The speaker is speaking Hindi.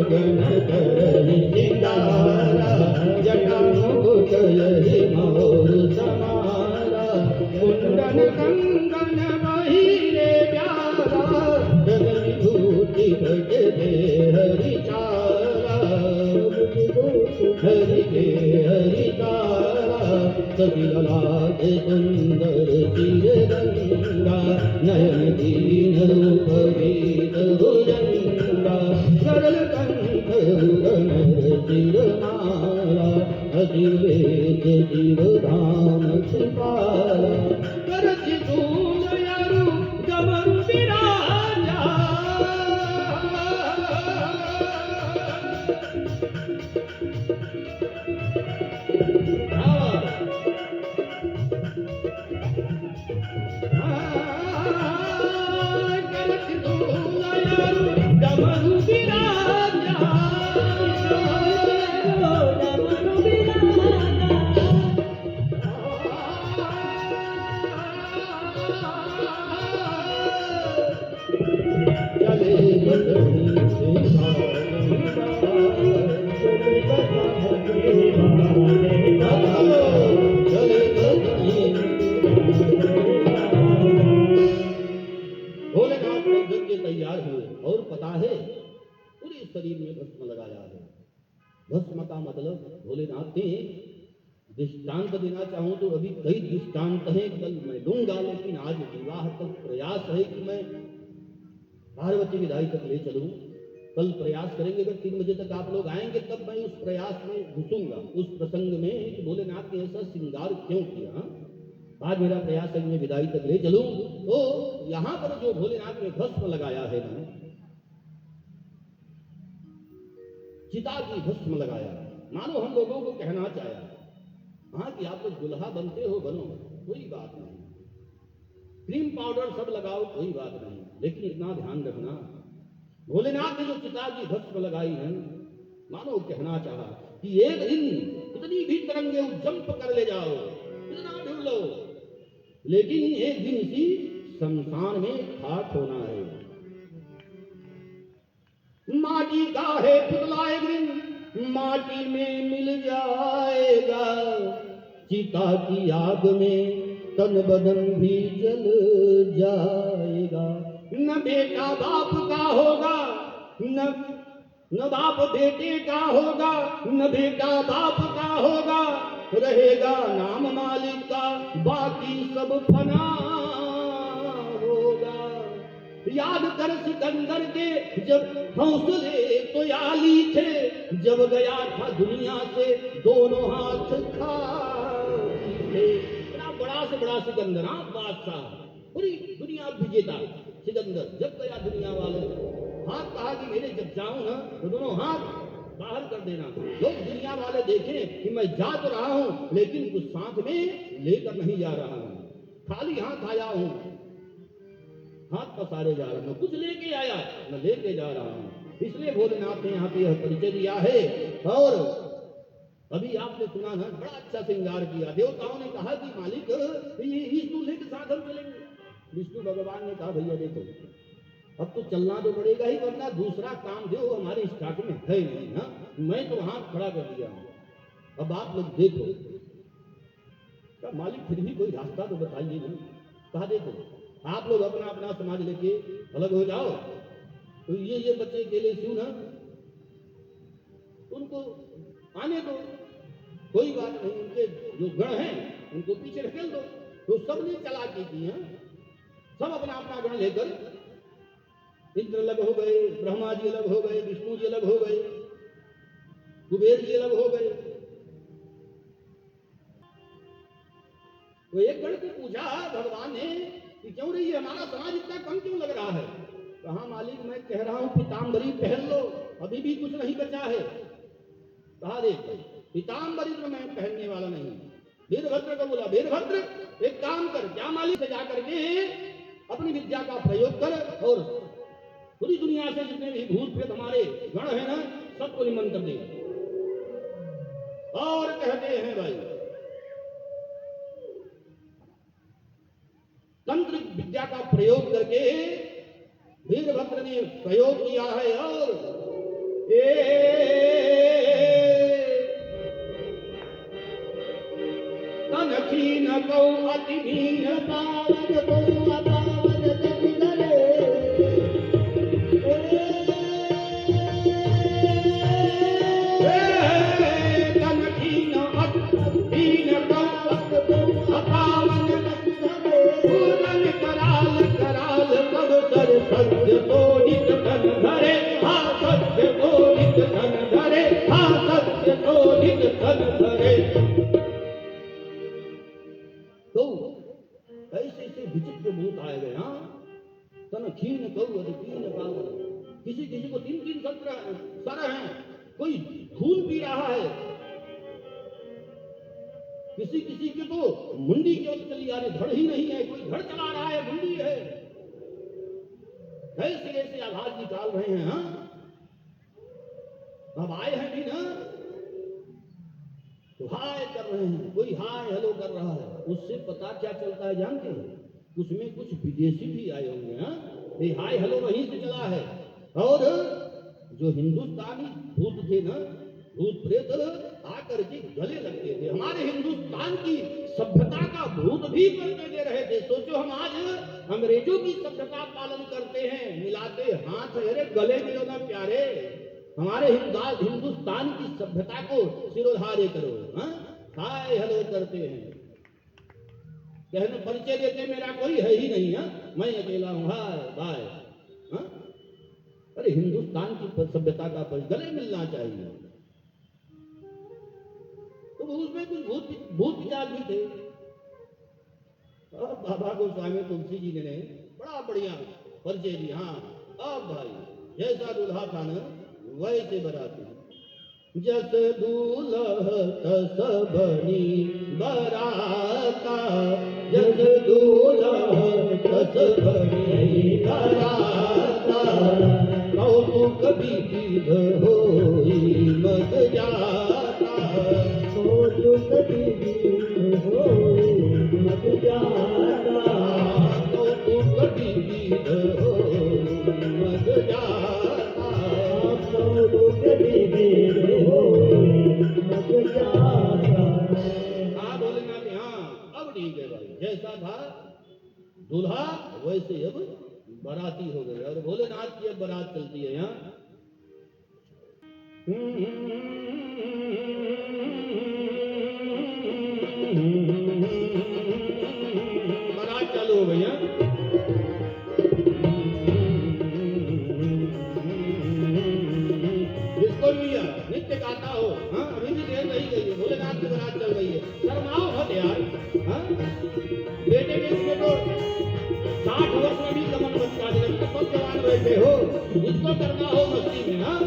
गगन करहि सिंगारा, जटा मुकुट यही मोर समारा, कुंडन कंगन महिरे प्यारा, गगन विभूति बजे दे हरि चारा, हरि के हरि तारा, सभी ललाट सुंदर सिर गंगा, नयन दीन रूप वेद भुजंगा, सरल कंठ गणर सिर माला, असिर वेद शिव धाम छुपाला, करछि धूल अरु डमरू बिराजा, तैयार हुए और पता है पूरे शरीर में भस्म लगाया है। भस्म का मतलब भोलेनाथ ने दृष्टांत देना चाहूं तो अभी कई दृष्टांत हैं, कल मैं दूंगा, लेकिन आज विवाह तक प्रयास है कि मैं पार्वती विदाई तक ले चलूं। कल प्रयास करेंगे, अगर 3 बजे तक आप लोग आएंगे तब मैं उस प्रयास में घुसूंगा, उस प्रसंग में कि भोलेनाथ ने ऐसा श्रृंगार क्यों किया। आज मेरा प्रयास है मैं विदाई तक ले चलूं। तो यहां पर जो भोलेनाथ ने भस्म लगाया है ना, चिता की भस्म लगाया, मानो हम लोगों को कहना चाहा हाँ कि आप लोग दुल्हा बनते हो बनो, कोई बात नहीं, क्रीम पाउडर सब लगाओ, कोई बात नहीं, लेकिन इतना ध्यान रखना भोलेनाथ ने जो चिता की भस्म लगाई है, मानो कहना चाहा कि एक दिन कितनी भी तरंगे जंप कर ले जाओ, कितना ढूंढ लो, लेकिन एक दिन इसी शमशान में खाक होना है। माटी का है पुतला एक दिन माटी में मिल जाएगा, चिता की आग में तन बदन भी जल जाएगा। न बेटा बाप का होगा, न बाप बेटे का होगा, न बेटा बाप का होगा, रहेगा नाम मालिक का, बाकी सब फना होगा। याद कर सिकंदर के जब हौसले तो याली थे, जब गया था दुनिया से दोनों हाथ खाली थे। बड़ा से बड़ा सिकंदर, बादशाह, पूरी दुनिया विजेता सिकंदर, जब गया दुनिया वाले हाथ कहा कि मेरे जब जाऊं ना तो दोनों हाथ बाहर कर देना, लोग दुनिया वाले देखें कि मैं जा तो रहा हूं लेकिन कुछ साथ में लेकर नहीं जा रहा हूं, खाली हाथ आया हूं, हाथ पसारे जा रहा हूं, कुछ लेके आया मैं लेके जा रहा हूं। इसलिए भोलेनाथ ने यहाँ पे यह परिचय दिया है। और अभी आपने सुना ना, बड़ा अच्छा श्रृंगार किया, देवताओं ने कहा कि मालिक ये इस दूल्हे के साथ हम चलेंगे। विष्णु भगवान ने कहा भैया देखो अब तो चलना तो पड़ेगा ही, वरना दूसरा काम जो हमारे स्टॉक में है नहीं ना, मैं तो हाथ खड़ा कर दिया हूं, अब आप लोग देखो। क्या मालिक फिर भी कोई रास्ता तो बताइए ना। कहा देखो आप लोग अपना अपना समाज लेके अलग हो जाओ, तो ये बच्चे अकेले क्यों ना, उनको आने दो, कोई बात नहीं, उनके जो गण हैं उनको पीछे ढकेल दो। तो सबने चालाकी की है, सब अपना अपना गण लेकर इंद्र अलग हो गए, ब्रह्मा जी अलग हो गए, विष्णु जी अलग हो गए, कुबेर जी अलग हो गए। तो एक गण को पूछा भगवान ने कि क्यों रही है, हमारा समाज इतना कम क्यों लग रहा है। कहा मालिक मैं कह रहा हूं पीताम्बरी पहन लो, अभी भी कुछ नहीं बचा है। कहा देख पीताम्बरी तो मैं पहनने वाला नहीं। वीरभद्र को बोला वीरभद्र एक काम कर, क्या मालिक से जाकर के अपनी विद्या का प्रयोग कर और पूरी दुनिया से जितने भी भूत प्रेत हमारे गण है ना, सबको निमंत्रण दे। और कहते हैं भाई तंत्र विद्या का प्रयोग करके वीरभद्र ने प्रयोग किया है और पाटी भीन पावन को अपावन जग धरे तन भीन भीन पावन को अपावन जग धरे पूरन कराल कराल कब सर सत्य शोभित धन धरे हाँ सत्य शोभित धन धरे हाँ सत्य शोभित धन धरे। तो ऐसे ऐसे विचित्र भूत आए गए। हाँ तन खीन कहू कीन पावन, किसी किसी को 3-3 सर हैं, कोई खून पी रहा है, किसी किसी के तो मुंडी केवल चली आ रही, धड़ ही नहीं है, कोई धड़ चला रहा है, मुंडी है, ऐसे ऐसे आघात निकाल रहे हैं। हाँ अब आए हैं भी ना तो हाय कर रहे हैं, कोई हाय हेलो कर रहा है, उससे पता क्या चलता है जानते हैं, उसमें कुछ विदेशी भी आए होंगे। हाँ ये हाय हेलो वहीं से चला है। और जो हिंदुस्तानी भूत थे ना, भूत प्रेत आकर के गले लगते थे, हमारे हिंदुस्तान की सभ्यता का भूत भी करते दे रहे थे। सोचो हम आज अंग्रेजों की सभ्यता पालन करते हैं, मिलाते हाथ, अरे गले मिलो ना प्यारे, हमारे हिंदुस्तान की सभ्यता को सिरोधार्य करो। हाँ हाय हेलो करते हैं, कहने परिचय देते मेरा कोई है ही नहीं, हाँ मैं अकेला हूं, हाय बाय। हाँ अरे हिंदुस्तान की सभ्यता का गले मिलना चाहिए। तो उसमें कुछ भूत विचार भी थे। बाबा गोस्वामी तुलसी जी ने बड़ा बढ़िया परिचय दिया। हाँ अब भाई जैसा दूल्हा था ना वैसे बराती, जस दूल्हा तस बनी बराता, जस दूल्हा तस बनी बराता, कौतुक विविध होई मत जाता, कौतुक विविध होई मत जाता, कौतुक विविध होई मत जाता, कौतुक विविध होई मत जाता। हाँ भोलेनाथ, हाँ अब ठीक है भाई, जैसा था दूल्हा वैसे अब बाराती हो गए, और भोलेनाथ की अब बारात चलती है। यहाँ बारात चालू हो गई। जिसको भी नित्य गाता हो, हाँ अभी भी देर नहीं गई है, भोलेनाथ की बारात चल रही है, शर्माओ मत यार। हाँ बेटे के इसमें तो 60 वर्ष में भी कमर मत काटे, अभी तो सब जवान बैठे हो, इसको करना हो मस्ती में। हाँ